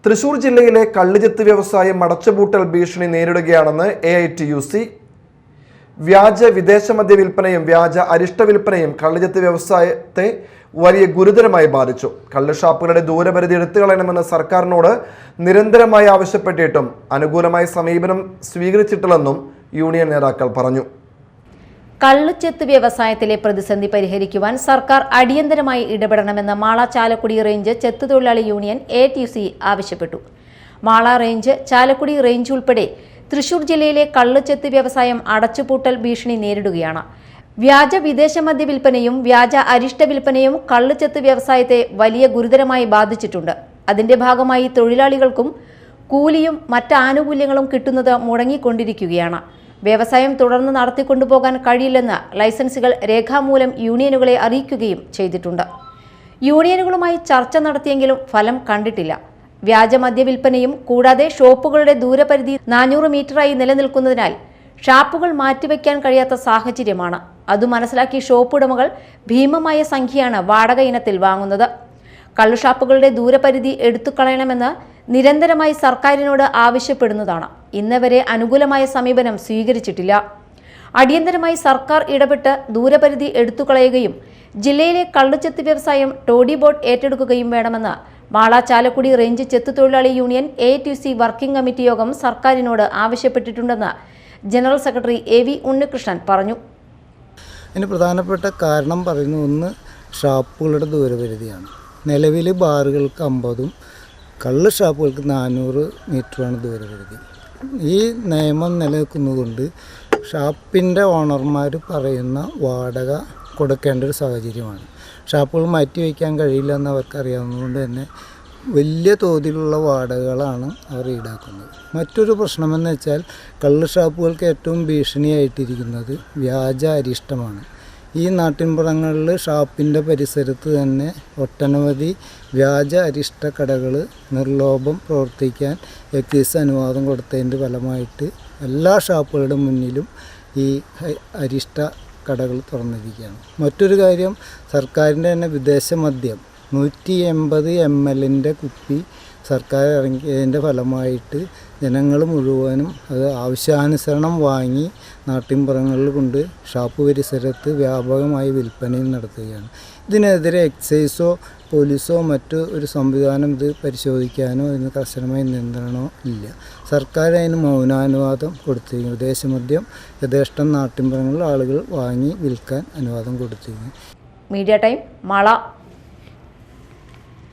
തൃശൂർ ജില്ലയിലെ കള്ളുചെത്ത് വ്യവസായം അടച്ചുപൂട്ടൽ ഭീഷണി നേരിടുകയാണെന്ന് AITUC. വ്യാജ വിദേശ മദ്യ വിൽപ്പനയും വ്യാജ അരിഷ്ട വിൽപ്പനയും കള്ളുചെത്ത് വ്യവസായത്തെ വലിയ ഗുരുതരമായി ബാധിച്ചു. കള്ളുഷാപ്പുകളുടെ ദൂരപരിധി എടുത്തുകളയണമെന്ന് സർക്കാരിനോട് നിരന്തരമായി ആവശ്യപ്പെട്ടിട്ടും അനുകൂലമായ സമീപനം സ്വീകരിച്ചിട്ടില്ലെന്നും യൂണിയൻ നേതാക്കൾ പറഞ്ഞു. കള്ളുചെത്ത് വ്യവസായത്തിലെ പ്രതിസന്ധി പരിഹരിക്കുവാൻ സർക്കാർ അടിയന്തരമായി ഇടപെടണമെന്ന് മാള ചാലക്കുടി റേഞ്ച് ചെത്ത് തൊഴിലാളി യൂണിയൻ AITUC ആവശ്യപ്പെട്ടു. മാള റേഞ്ച്, ചാലക്കുടി റേഞ്ച് ഉൾപ്പെടെ തൃശൂർ ജില്ലയിലെ കള്ളുചെത്ത് വ്യവസായം അടച്ചുപൂട്ടൽ ഭീഷണി നേരിടുകയാണ്. വ്യാജ വിദേശ മദ്യ വിൽപ്പനയും വ്യാജ അരിഷ്ട വിൽപ്പനയും കള്ളുചെത്ത് വ്യവസായത്തെ വലിയ ഗുരുതരമായി ബാധിച്ചിട്ടുണ്ട്. അതിന്റെ ഭാഗമായി തൊഴിലാളികൾക്കും കൂലിയും മറ്റ് ആനുകൂല്യങ്ങളും കിട്ടുന്നത് മുടങ്ങിക്കൊണ്ടിരിക്കുകയാണ്. വ്യവസായം തുടർന്ന് നടത്തിക്കൊണ്ടുപോകാൻ കഴിയില്ലെന്ന് ലൈസൻസുകൾ രേഖാമൂലം യൂണിയനുകളെ അറിയിക്കുകയും ചെയ്തിട്ടുണ്ട്. യൂണിയനുകളുമായി ചർച്ച നടത്തിയെങ്കിലും ഫലം കണ്ടിട്ടില്ല. വ്യാജ മദ്യ വിൽപ്പനയും കൂടാതെ ഷോപ്പുകളുടെ ദൂരപരിധി 400 മീറ്ററായി നിലനിൽക്കുന്നതിനാൽ ഷാപ്പുകൾ മാറ്റിവെക്കാൻ കഴിയാത്ത സാഹചര്യമാണ്. അത് മനസ്സിലാക്കി ഷോപ്പ് ഉടമകൾ ഭീമമായ സംഖ്യയാണ് വാടക ഇനത്തിൽ വാങ്ങുന്നത്. കള്ളുഷാപ്പുകളുടെ ദൂരപരിധി എടുത്തുകളയണമെന്ന് നിരന്തരമായി സർക്കാരിനോട് ആവശ്യപ്പെടുന്നതാണ്. ഇന്നവരെ അനുകൂലമായ സമീപനം സ്വീകരിച്ചിട്ടില്ല. അടിയന്തരമായി സർക്കാർ ഇടപെട്ട് ദൂരപരിധി എടുത്തുകളയുകയും ജില്ലയിലെ കള്ളുചെത്ത് വ്യവസായം ടോഡി ബോർഡ് ഏറ്റെടുക്കുകയും വേണമെന്ന് മാള ചാലക്കുടി റേഞ്ച് ചെത്ത് തൊഴിലാളി യൂണിയൻ AITUC വർക്കിംഗ് കമ്മിറ്റി യോഗം സർക്കാരിനോട് ആവശ്യപ്പെട്ടിട്ടുണ്ടെന്ന് ജനറൽ സെക്രട്ടറി AV ഉണ്ണികൃഷ്ണൻ പറഞ്ഞു. അതിന് പ്രധാനപ്പെട്ട കാരണം പറയുന്നത് ഒന്ന് ഷാപ്പുകളുടെ ദൂരപരിധിയാണ്. നിലവിൽ ബാറുകൾക്ക് 50ഉം കള്ള് ഷാപ്പുകൾക്ക് 400 മീറ്ററാണ് ദൂരപരിധി. ഈ നിയമം നിലനിൽക്കുന്നതുകൊണ്ട് ഷാപ്പിൻ്റെ ഓണർമാർ പറയുന്ന വാടക കൊടുക്കേണ്ട ഒരു സാഹചര്യമാണ്. ഷാപ്പുകൾ മാറ്റിവെക്കാൻ കഴിയില്ല എന്ന് അവർക്കറിയാവുന്നതുകൊണ്ട് തന്നെ വലിയ തോതിലുള്ള വാടകകളാണ് അവർ ഈടാക്കുന്നത്. മറ്റൊരു പ്രശ്നമെന്ന് വെച്ചാൽ കള്ള് ഷാപ്പുകൾക്ക് ഏറ്റവും ഭീഷണിയായിട്ടിരിക്കുന്നത് വ്യാജ അരിഷ്ടമാണ്. ഈ നാട്ടിൻപുറങ്ങളിൽ ഷാപ്പിൻ്റെ പരിസരത്ത് തന്നെ ഒട്ടനവധി വ്യാജ അരിഷ്ട കടകൾ നിർലോഭം പ്രവർത്തിക്കാൻ എക്സൈസ് അനുവാദം കൊടുത്തതിൻ്റെ ഫലമായിട്ട് എല്ലാ ഷാപ്പുകളുടെ മുന്നിലും ഈ അരിഷ്ട കടകൾ തുറന്നിരിക്കുകയാണ്. മറ്റൊരു കാര്യം, സർക്കാരിൻ്റെ തന്നെ വിദേശ മദ്യം 180 ml കുപ്പി സർക്കാർ ഇറങ്ങിയതിൻ്റെ ഫലമായിട്ട് ജനങ്ങൾ മുഴുവനും അത് ആവശ്യാനുസരണം വാങ്ങി നാട്ടിൻപുറങ്ങളിൽ കൊണ്ട് ഷാപ്പ് പരിസരത്ത് വ്യാപകമായി വിൽപ്പനയും നടത്തുകയാണ്. ഇതിനെതിരെ എക്സൈസോ പോലീസോ മറ്റു ഒരു സംവിധാനം ഇത് പരിശോധിക്കാനോ ഇതിന് കർശനമായ നിയന്ത്രണമോ ഇല്ല. സർക്കാർ അതിന് മൗനാനുവാദം കൊടുത്തിരിക്കുന്നു. വിദേശമദ്യം യഥേഷ്ടം നാട്ടിൻപുറങ്ങളിൽ ആളുകൾ വാങ്ങി വിൽക്കാൻ അനുവാദം കൊടുത്തിരിക്കുന്നു. Media time, Mala.